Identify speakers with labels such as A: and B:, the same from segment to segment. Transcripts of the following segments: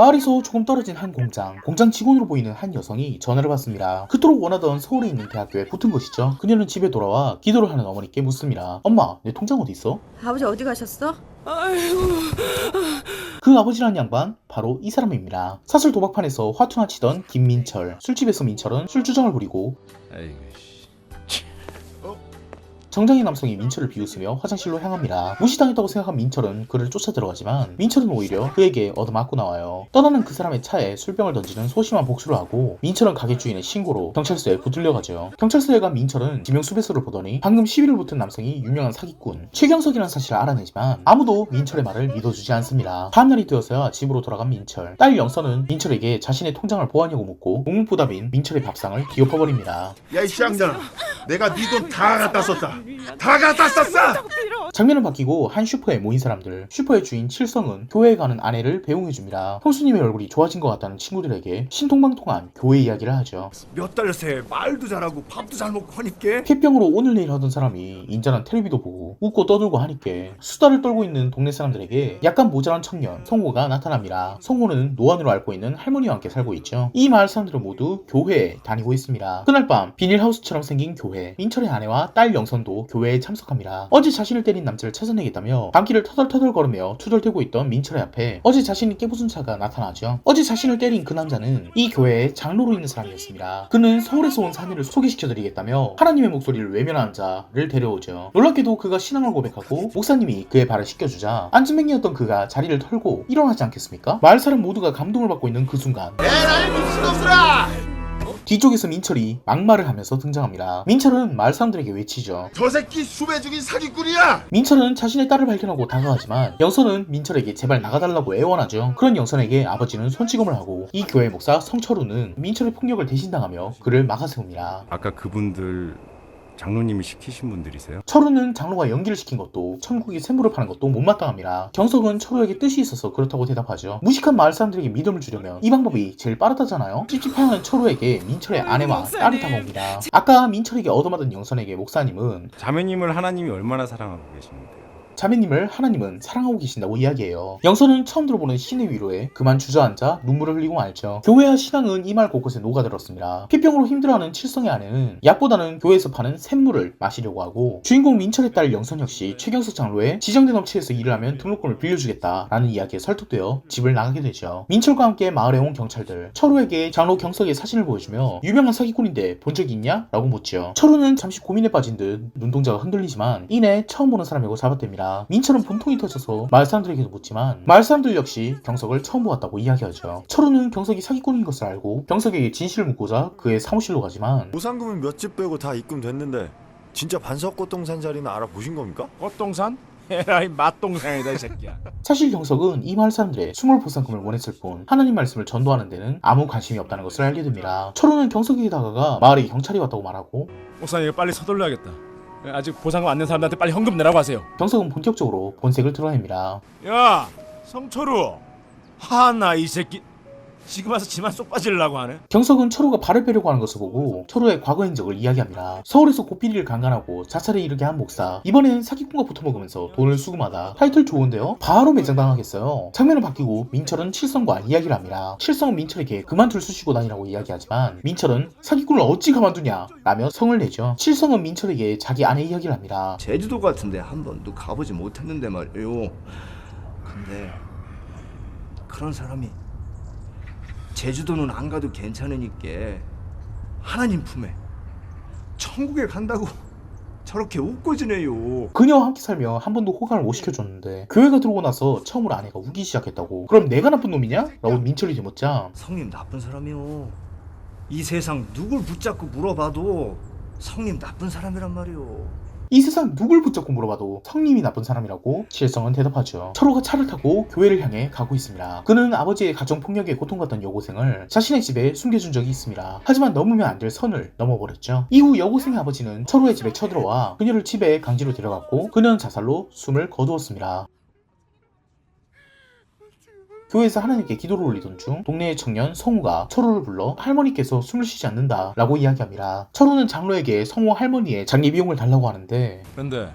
A: 마을에서 조금 떨어진 한 공장 직원으로 보이는 한 여성이 전화를 받습니다. 그토록 원하던 서울에 있는 대학교에 붙은 것이죠. 그녀는 집에 돌아와 기도를 하는 어머니께 묻습니다. 엄마, 내 통장 어디 있어?
B: 아버지 어디 가셨어?
C: 아이고.
A: 그 아버지라는 양반 바로 이 사람입니다. 사설 도박판에서 화투나 치던 김민철. 술집에서 민철은 술주정을 부리고
C: 아이고 씨.
A: 정장의 남성이 민철을 비웃으며 화장실로 향합니다. 무시당했다고 생각한 민철은 그를 쫓아 들어가지만 민철은 오히려 그에게 얻어맞고 나와요. 떠나는 그 사람의 차에 술병을 던지는 소심한 복수를 하고 민철은 가게 주인의 신고로 경찰서에 붙들려가죠. 경찰서에 간 민철은 지명 수배서를 보더니 방금 시비를 붙은 남성이 유명한 사기꾼 최경석이라는 사실을 알아내지만 아무도 민철의 말을 믿어주지 않습니다. 다음날이 되어서야 집으로 돌아간 민철. 딸 영선은 민철에게 자신의 통장을 보았냐고 묻고 묵묵부답인 민철의 밥상을 뒤엎어버립니다.
D: 야 이 쌍년아, 내가 네 돈 다 갖다 썼다. 다 갖다 썼어.
A: 장면은 바뀌고 한 슈퍼에 모인 사람들. 슈퍼의 주인 칠성은 교회에 가는 아내를 배웅해줍니다. 형수님의 얼굴이 좋아진 것 같다는 친구들에게 신통방통한 교회 이야기를 하죠.
D: 몇 달 새 말도 잘하고 밥도 잘 먹고 하니까
A: 폐병으로 오늘 내일 하던 사람이 인자한 텔레비도 보고 웃고 떠들고 하니까 수다를 떨고 있는 동네 사람들에게 약간 모자란 청년 성호가 나타납니다. 성호는 노안으로 앓고 있는 할머니와 함께 살고 있죠. 이 마을 사람들은 모두 교회에 다니고 있습니다. 그날 밤 비닐하우스처럼 생긴 교회. 민철의 아내와 딸 영선도 교회에 참석합니다. 어제 자신을 때린 남자를 찾아내겠다며 밤길을 터덜터덜 걸으며 투덜대고 있던 민철의 앞에 어제 자신이 깨부순 차가 나타나죠. 어제 자신을 때린 그 남자는 이 교회의 장로로 있는 사람이었습니다. 그는 서울에서 온 사내를 소개시켜드리겠다며 하나님의 목소리를 외면하는 자를 데려오죠. 놀랍게도 그가 신앙을 고백하고 목사님이 그의 발을 씻겨주자 안진뱅이였던 그가 자리를 털고 일어나지 않겠습니까? 마을 사람 모두가 감동을 받고 있는 그 순간
D: 에라이 미친놈들아!
A: 뒤쪽에서 민철이 막말을 하면서 등장합니다. 민철은 마을 사람들에게 외치죠.
D: 저 새끼 수배 중인 사기꾼이야!
A: 민철은 자신의 딸을 발견하고 다가가지만 영선은 민철에게 제발 나가달라고 애원하죠. 그런 영선에게 아버지는 손찌검을 하고 이 교회 목사 성철우는 민철의 폭력을 대신당하며 그를 막아세웁니다.
E: 아까 그분들 장로님이 시키신 분들이세요?
A: 철우는 장로가 연기를 시킨 것도 천국이 샘물을 파는 것도 못마땅합니다. 경석은 철우에게 뜻이 있어서 그렇다고 대답하죠. 무식한 마을 사람들에게 믿음을 주려면 이 방법이 제일 빠르다잖아요. 찝찝해하는 철우에게 민철의 아내와 딸이 다가옵니다. 아까 민철에게 얻어맞은 영선에게 목사님은
E: 자매님을 하나님이 얼마나 사랑하고 계시는데요?
A: 자매님을 하나님은 사랑하고 계신다고 이야기해요. 영선은 처음 들어보는 신의 위로에 그만 주저앉아 눈물을 흘리고 말죠. 교회와 신앙은 이 말 곳곳에 녹아들었습니다. 피병으로 힘들어하는 칠성의 아내는 약보다는 교회에서 파는 샘물을 마시려고 하고 주인공 민철의 딸 영선 역시 최경석 장로의 지정된 업체에서 일을 하면 등록금을 빌려주겠다라는 이야기에 설득되어 집을 나가게 되죠. 민철과 함께 마을에 온 경찰들 철우에게 장로 경석의 사진을 보여주며 유명한 사기꾼인데 본 적이 있냐? 라고 묻죠. 철우는 잠시 고민에 빠진 듯 눈동자가 흔들리지만 이내 처음 보는 사람이고 잡아댑니다. 민철은 분통이 터져서 마을 사람들에게도 묻지만 마을 사람들 역시 경석을 처음 보았다고 이야기하죠. 철우는 경석이 사기꾼인 것을 알고 경석에게 진실을 묻고자 그의 사무실로 가지만
F: 보상금은 몇 집 빼고 다 입금됐는데 진짜 반석꽃동산 자리는 알아보신 겁니까?
C: 꽃동산? 에라이 맛동산이다 이 새끼야.
A: 사실 경석은 이 마을 사람들의 스몰 보상금을 원했을 뿐 하나님 말씀을 전도하는 데는 아무 관심이 없다는 것을 알게 됩니다. 철우는 경석에게 다가가 마을에 경찰이 왔다고 말하고
C: 목사님 빨리 서둘러야겠다. 아직 보상금 안 낸 사람들한테 빨리 현금 내라고 하세요.
A: 경석은 본격적으로 본색을 드러냅니다.
C: 야 성철우, 하나 이 새끼 지금 와서 지만 쏙 빠지려고 하네.
A: 경석은 철우가 발을 빼려고 하는 것을 보고 철우의 과거 행적을 이야기합니다. 서울에서 고삐리를 강간하고 자살에 이르게 한 목사, 이번엔 사기꾼과 붙어먹으면서 돈을 수금하다. 타이틀 좋은데요? 바로 매장당하겠어요. 장면은 바뀌고 민철은 칠성과 이야기를 합니다. 칠성은 민철에게 그만둘 쑤시고 다니라고 이야기하지만 민철은 사기꾼을 어찌 가만두냐 라며 성을 내죠. 칠성은 민철에게 자기 아내 이야기를 합니다.
G: 제주도 같은데 한 번도 가보지 못했는데 말이에요. 근데 그런 사람이 제주도는 안 가도 괜찮으니까 하나님 품에 천국에 간다고 저렇게 웃고 지내요.
A: 그녀와 함께 살며 한 번도 호감을 못 시켜줬는데 교회가 들어오고 나서 처음으로 아내가 우기 시작했다고. 그럼 내가 나쁜 놈이냐? 라고 민철이 되묻자
G: 성님 나쁜 사람이요. 이 세상 누굴 붙잡고 물어봐도 성님 나쁜 사람이란 말이요.
A: 이 세상 누굴 붙잡고 물어봐도 성님이 나쁜 사람이라고 칠성은 대답하죠. 철호가 차를 타고 교회를 향해 가고 있습니다. 그는 아버지의 가정폭력에 고통받던 여고생을 자신의 집에 숨겨준 적이 있습니다. 하지만 넘으면 안 될 선을 넘어버렸죠. 이후 여고생의 아버지는 철호의 집에 쳐들어와 그녀를 집에 강제로 데려갔고 그녀는 자살로 숨을 거두었습니다. 교회에서 하나님께 기도를 올리던 중 동네의 청년 성우가 철우를 불러 할머니께서 숨을 쉬지 않는다 라고 이야기합니다. 철우는 장로에게 성우 할머니의 장례 비용을 달라고 하는데
C: 그런데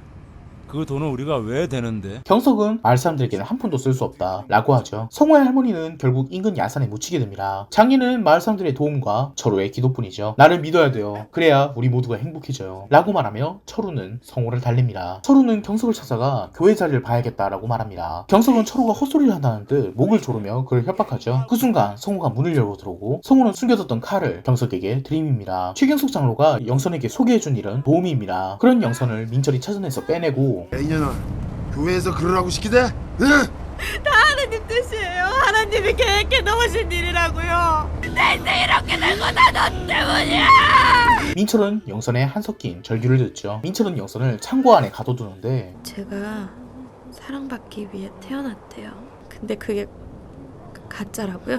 C: 그 돈은 우리가 왜 되는데?
A: 경석은 마을 사람들에게는 한 푼도 쓸 수 없다 라고 하죠. 성호의 할머니는 결국 인근 야산에 묻히게 됩니다. 장인은 마을 사람들의 도움과 철우의 기도뿐이죠. 나를 믿어야 돼요. 그래야 우리 모두가 행복해져요 라고 말하며 철우는 성호를 달랩니다. 철우는 경석을 찾아가 교회 자리를 봐야겠다라고 말합니다. 경석은 철우가 헛소리를 한다는 듯 목을 조르며 그를 협박하죠. 그 순간 성호가 문을 열고 들어오고 성호는 숨겨뒀던 칼을 경석에게 들이밉니다. 최경석 장로가 영선에게 소개해준 일은 도움입니다. 그런 영선을 민철이 찾아내서 빼내고
D: 이년아, 교회에서 그러라고 시키대? 응?
B: 하나님 뜻이에요. 하나님이 계획해 놓으신 일이라고요. 내 인생 이렇게 된 거 다 너 때문이야.
A: 민철은 영선의 한섞인 절규를 듣죠. 민철은 영선을 창고 안에 가둬두는데
H: 제가 사랑받기 위해 태어났대요. 근데 그게 가짜라고요?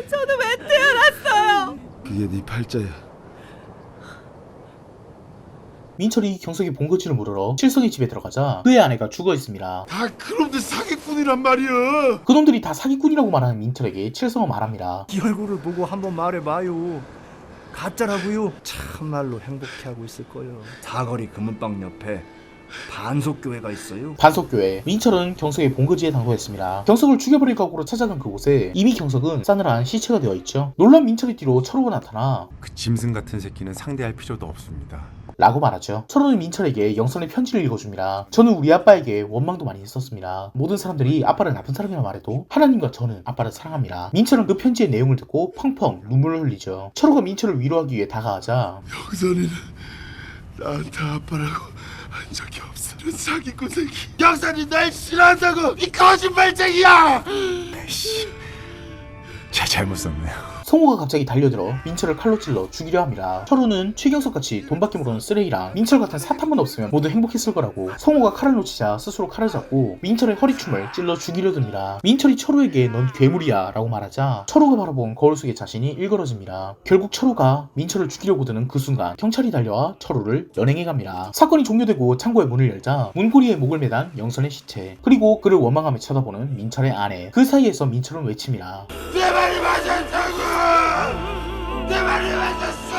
B: 저는 왜 태어났어요?
D: 그게 네 팔자야.
A: 민철이 경석의 본거지를 물으러 칠성의 집에 들어가자 그의 아내가 죽어 있습니다.
D: 다 그놈들 사기꾼이란 말이야.
A: 그놈들이 다 사기꾼이라고 말하는 민철에게 칠성은 말합니다.
G: 이 얼굴을 보고 한번 말해봐요. 가짜라고요? 참말로 행복해하고 있을 거예요. 사거리 금은방 옆에 반석교회가 있어요.
A: 반석교회. 민철은 경석의 본거지에 당도했습니다. 경석을 죽여버릴 각오로 찾아간 그곳에 이미 경석은 싸늘한 시체가 되어 있죠. 놀란 민철의 뒤로 철우가 나타나
E: 그 짐승 같은 새끼는 상대할 필요도 없습니다.
A: 라고 말하죠. 철우는 민철에게 영선의 편지를 읽어줍니다. 저는 우리 아빠에게 원망도 많이 했었습니다. 모든 사람들이 아빠를 나쁜 사람이라 말해도 하나님과 저는 아빠를 사랑합니다. 민철은 그 편지의 내용을 듣고 펑펑 눈물을 흘리죠. 철우가 민철을 위로하기 위해 다가가자
D: 영선이는 나한테 아빠라고 한 적이 없어. 저 사기꾼 새끼. 영선이 날 싫어한다고. 이 거짓말쟁이야.
E: 제가 잘못 썼네요.
A: 성호가 갑자기 달려들어 민철을 칼로 찔러 죽이려 합니다. 철우는 최경석같이 돈밖에 모르는 쓰레기랑 민철 같은 사탄만 없으면 모두 행복했을 거라고 성호가 칼을 놓치자 스스로 칼을 잡고 민철의 허리춤을 찔러 죽이려 듭니다. 민철이 철우에게 넌 괴물이야 라고 말하자 철우가 바라본 거울 속의 자신이 일그러집니다. 결국 철우가 민철을 죽이려고 드는 그 순간 경찰이 달려와 철우를 연행해 갑니다. 사건이 종료되고 창고의 문을 열자 문고리에 목을 매단 영선의 시체 그리고 그를 원망하며 쳐다보는 민철의 아내. 그 사이에서 민철은 외칩니다.
D: 내 말이 맞았다고. 내 말이 맞았어.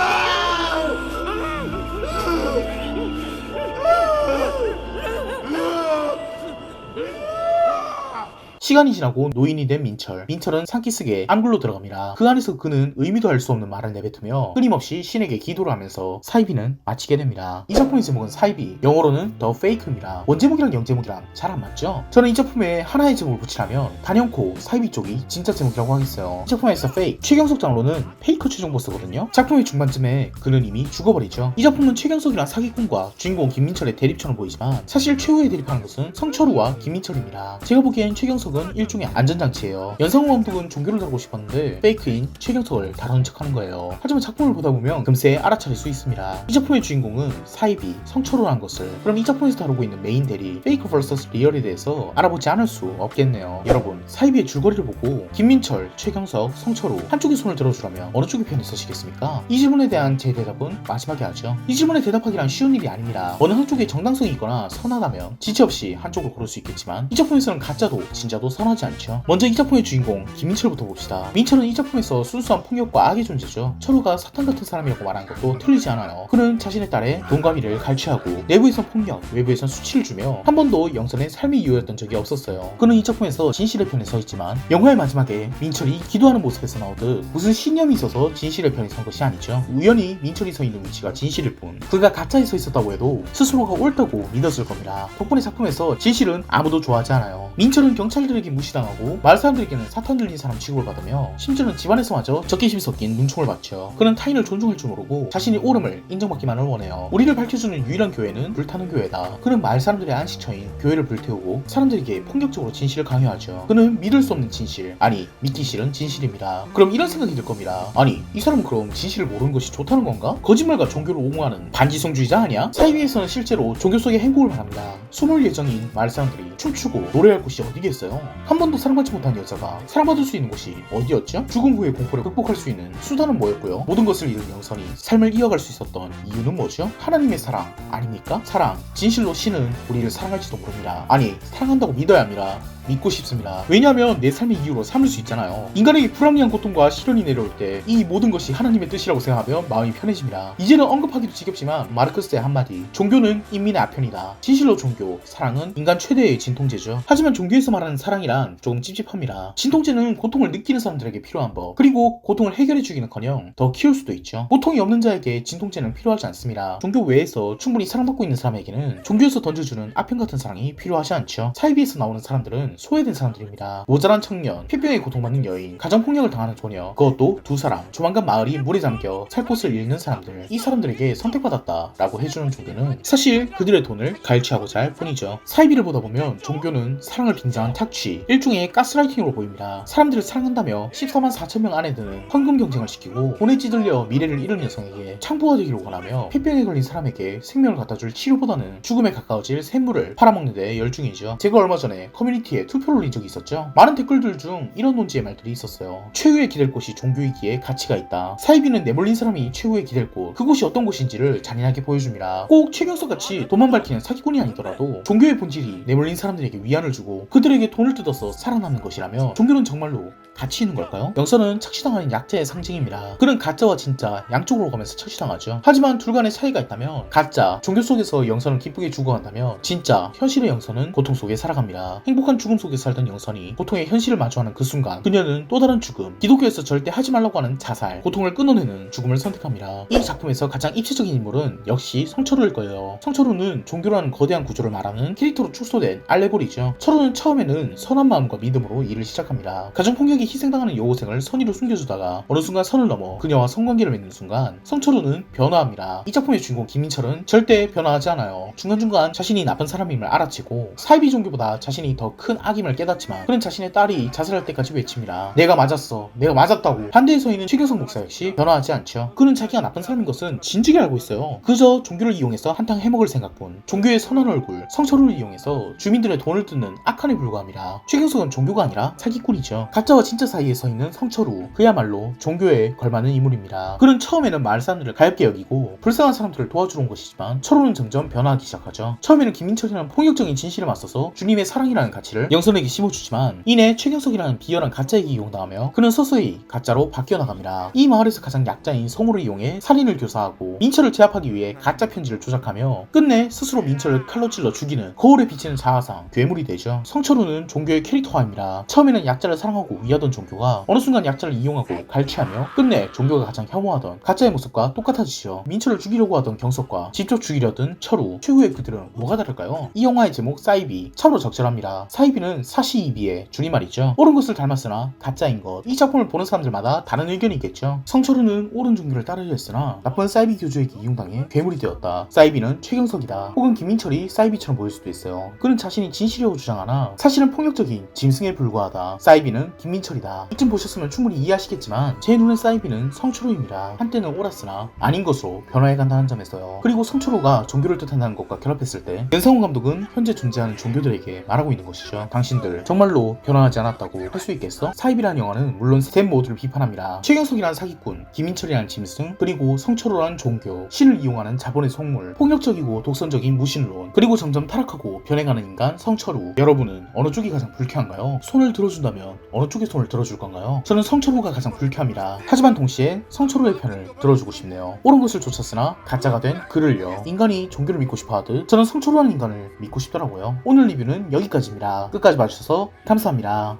A: 시간이 지나고 노인이 된 민철. 민철은 산기슭에 안굴로 들어갑니다. 그 안에서 그는 의미도 알 수 없는 말을 내뱉으며 끊임없이 신에게 기도를 하면서 사이비는 마치게 됩니다. 이 작품의 제목은 사이비, 영어로는 더 페이크입니다. 원제목이랑 영제목이랑 잘 안 맞죠? 저는 이 작품에 하나의 제목을 붙이라면 단연코 사이비 쪽이 진짜 제목이라고 하겠어요. 이 작품에서 페이크, 최경석 장로는 페이커 최종 보스거든요. 작품의 중반쯤에 그는 이미 죽어버리죠. 이 작품은 최경석이란 사기꾼과 주인공 김민철의 대립처럼 보이지만 사실 최후에 대립하는 것은 성철우와 김민철입니다. 제가 보기엔 최경석은 일종의 안전장치예요. 연상호 감독은 종교를 다루고 싶었는데 페이크인 최경석을 다루는 척하는 거예요. 하지만 작품을 보다 보면 금세 알아차릴 수 있습니다. 이 작품의 주인공은 사이비, 성철우라는 것을 그럼 이 작품에서 다루고 있는 메인 대리 페이크 vs 리얼에 대해서 알아보지 않을 수 없겠네요. 여러분, 사이비의 줄거리를 보고 김민철, 최경석, 성철우 한쪽의 손을 들어주라면 어느 쪽의 편에 서시겠습니까? 이 질문에 대한 제 대답은 마지막에 하죠. 이 질문에 대답하기란 쉬운 일이 아닙니다. 어느 한쪽에 정당성이 있거나 선하다면 지체 없이 한쪽을 고를 수 있겠지만 이 작품에서는 가짜도 진짜도 선하지 않죠. 먼저 이 작품의 주인공 김민철부터 봅시다. 민철은 이 작품에서 순수한 폭력과 악의 존재죠. 철우가 사탄 같은 사람이라고 말한 것도 틀리지 않아요. 그는 자신의 딸의 돈가미를 갈취하고 내부에선 폭력, 외부에선 수치를 주며 한 번도 영선의 삶의 이유였던 적이 없었어요. 그는 이 작품에서 진실의 편에 서 있지만 영화의 마지막에 민철이 기도하는 모습에서 나오듯 무슨 신념이 있어서 진실의 편에 선 것이 아니죠. 우연히 민철이 서 있는 위치가 진실일 뿐 그가 가짜에 서 있었다고 해도 스스로가 옳다고 믿었을 겁니다. 덕분에 작품에서 진실은 아무도 좋아하지 않아요. 민철은 경찰들에게 무시당하고 마을 사람들에게는 사탄 들린 사람 취급을 받으며 심지어는 집안에서마저 적개심이 섞인 눈총을 받죠. 그는 타인을 존중할 줄 모르고 자신이 옳음을 인정받기만을 원해요. 우리를 밝혀주는 유일한 교회는 불타는 교회다. 그는 마을 사람들의 안식처인 교회를 불태우고 사람들에게 폭력적으로 진실을 강요하죠. 그는 믿을 수 없는 진실, 아니 믿기 싫은 진실입니다. 그럼 이런 생각이 들 겁니다. 아니 이 사람은 그럼 진실을 모르는 것이 좋다는 건가? 거짓말과 종교를 옹호하는 반지성주의자 아니야? 사이비에서는 실제로 종교 속의 행복을 말합니다. 숨을 예정인 마을 사람들이 춤추고 노래할 곳이 어디겠어요? 한 번도 사랑받지 못한 여자가 사랑받을 수 있는 곳이 어디였죠? 죽음 후의 공포를 극복할 수 있는 수단은 뭐였고요? 모든 것을 잃은 영선이 삶을 이어갈 수 있었던 이유는 뭐죠? 하나님의 사랑 아닙니까? 사랑, 진실로 신은 우리를 사랑할지도 모릅니다. 아니 사랑한다고 믿어야 합니다. 믿고 싶습니다. 왜냐하면 내 삶의 이유로 삼을 수 있잖아요. 인간에게 불합리한 고통과 시련이 내려올 때 이 모든 것이 하나님의 뜻이라고 생각하면 마음이 편해집니다. 이제는 언급하기도 지겹지만 마르크스의 한마디, 종교는 인민의 아편이다. 진실로 종교, 사랑은 인간 최대의 진통제죠. 하지만 종교에서 말하는 사랑이란 조금 찝찝합니다. 진통제는 고통을 느끼는 사람들에게 필요한 법, 그리고 고통을 해결해주기는커녕 더 키울 수도 있죠. 고통이 없는 자에게 진통제는 필요하지 않습니다. 종교 외에서 충분히 사랑받고 있는 사람에게는 종교에서 던져주는 아편 같은 사랑이 필요하지 않죠. 사이비에서 나오는 사람들은 소외된 사람들입니다. 모자란 청년, 폐병에 고통받는 여인, 가정폭력을 당하는 소녀, 그것도 두 사람, 조만간 마을이 물에 잠겨 살 곳을 잃는 사람들, 이 사람들에게 선택받았다 라고 해주는 종교는 사실 그들의 돈을 갈취하고자 할 뿐이죠. 사이비를 보다 보면 종교는 사랑을 빙자한 착취, 일종의 가스라이팅으로 보입니다. 사람들을 사랑한다며 14만 4천 명 안에 드는 황금 경쟁을 시키고 돈에 찌들려 미래를 잃은 여성에게 창부가 되기를 원하며 폐병에 걸린 사람에게 생명을 갖다줄 치료보다는 죽음에 가까워질 샘물을 팔아먹는 데 열중이죠. 제가 얼마 전에 커뮤니티에 투표를 올린 적이 있었죠. 많은 댓글들 중 이런 논지의 말들이 있었어요. 최후의 기댈 곳이 종교이기에 가치가 있다. 사이비는 내몰린 사람이 최후의 기댈 곳, 그곳이 어떤 곳인지를 잔인하게 보여줍니다. 꼭 최경석같이 돈만 밝히는 사기꾼이 아니더라도 종교의 본질이 내몰린 사람들에게 위안을 주고 그들에게 돈을 뜯어서 살아남는 것이라면 종교는 정말로 가치 있는 걸까요? 영선은 착취당하는 약자의 상징입니다. 그는 가짜와 진짜 양쪽으로 가면서 착취당하죠. 하지만 둘 간의 차이가 있다면 가짜, 종교 속에서 영선은 기쁘게 죽어간다면 진짜, 현실의 영선은 고통 속에 살아갑니다. 행복한 죽음 속에 살던 영선이 고통의 현실을 마주하는 그 순간 그녀는 또 다른 죽음, 기독교에서 절대 하지 말라고 하는 자살, 고통을 끊어내는 죽음을 선택합니다. 이 작품에서 가장 입체적인 인물은 역시 성철우일 거예요. 성철우는 종교라는 거대한 구조를 말하는 캐릭터로 축소된 알레고리죠. 철우는 처음에는 선한 마음과 믿음으로 일을 시작합니다. 가정폭력이 희생당하는 여고생을 선의로 숨겨주다가 어느 순간 선을 넘어 그녀와 성관계를 맺는 순간 성철우는 변화합니다. 이 작품의 주인공 김민철은 절대 변화하지 않아요. 중간중간 자신이 나쁜 사람임을 알아채고 사이비 종교보다 자신이 더 큰 악임을 깨닫지만 그는 자신의 딸이 자살할 때까지 외칩니다. 내가 맞았어. 내가 맞았다고. 반대에 서 있는 최경석 목사 역시 변화하지 않죠. 그는 자기가 나쁜 사람인 것은 진즉에 알고 있어요. 그저 종교를 이용해서 한탕 해먹을 생각뿐. 종교의 선한 얼굴 성철우를 이용해서 주민들의 돈을 뜯는 악한에 불과합니다. 최경석은 종교가 아니라 사기꾼이죠. 가짜와 진짜 사이에 서 있는 성철우, 그야말로 종교에 걸맞는 인물입니다. 그는 처음에는 마을 사람들을 가엽게 여기고 불쌍한 사람들을 도와주러 온 것이지만 철우는 점점 변화하기 시작하죠. 처음에는 김민철이라는 폭력적인 진실에 맞서서 주님의 사랑이라는 가치를 영선에게 심어주지만 이내 최경석이라는 비열한 가짜에게 이용당하며 그는 서서히 가짜로 바뀌어 나갑니다. 이 마을에서 가장 약자인 성우를 이용해 살인을 교사하고 민철을 제압하기 위해 가짜 편지를 조작하며 끝내 스스로 민철을 칼로 찔러 죽이는 거울에 비치는 자아상, 괴물이 되죠. 성철우는 종교의 캐릭터화입니다. 처음에는 약자를 사랑하고 위하던 종교가 어느 순간 약자를 이용하고 갈취하며 끝내 종교가 가장 혐오하던 가짜의 모습과 똑같아지죠. 민철을 죽이려고 하던 경석과 직접 죽이려던 철우, 최후의 그들은 뭐가 다를까요? 이 영화의 제목 사이비, 참으로 적절합니다. 사이비는 사시이비의 줄임말이죠. 옳은 것을 닮았으나 가짜인 것. 이 작품을 보는 사람들마다 다른 의견이 있겠죠. 성철우는 옳은 종교를 따르려 했으나 나쁜 사이비 교주에게 이용당해 괴물이 되었다. 사이비는 최경석이다. 혹은 김민철이 사이비처럼 보일 수도 있어요. 그는 자신이 진실이라고 주장하나 사실은 폭력적인 짐승에 불과하다. 사이비는 김민철이다. 이쯤 보셨으면 충분히 이해하시겠지만 제 눈엔 사이비는 성철우입니다. 한때는 옳았으나 아닌 것으로 변화해간다는 점에서요. 그리고 성철우가 종교를 뜻한다는 것과 결합했을 때 연상훈 감독은 현재 존재하는 종교들에게 말하고 있는 것이죠. 당신들 정말로 변화하지 않았다고 할 수 있겠어? 사이비라는 영화는 물론 셋 모두를 비판합니다. 최경석이라는 사기꾼, 김민철이라는 짐승, 그리고 성철우라는 종교, 신을 이용하는 자본의 속물, 폭력적이고 독선적인 무신론, 그리고 점점 타락하고 변해가는 인간 성철우. 여러분은 어느 쪽이 가장 불쾌한가요? 손을 들어준다면 어느 쪽에 손을 들어줄 건가요? 저는 성철우가 가장 불쾌합니다. 하지만 동시에 성철우의 편을 들어주고 싶네요. 옳은 것을 좇았으나 가짜가 된 그를요. 인간이 종교를 믿고 싶어하듯 저는 성철우라는 인간을 믿고 싶더라고요. 오늘 리뷰는 여기까지입니다. 끝까지 봐주셔서 감사합니다.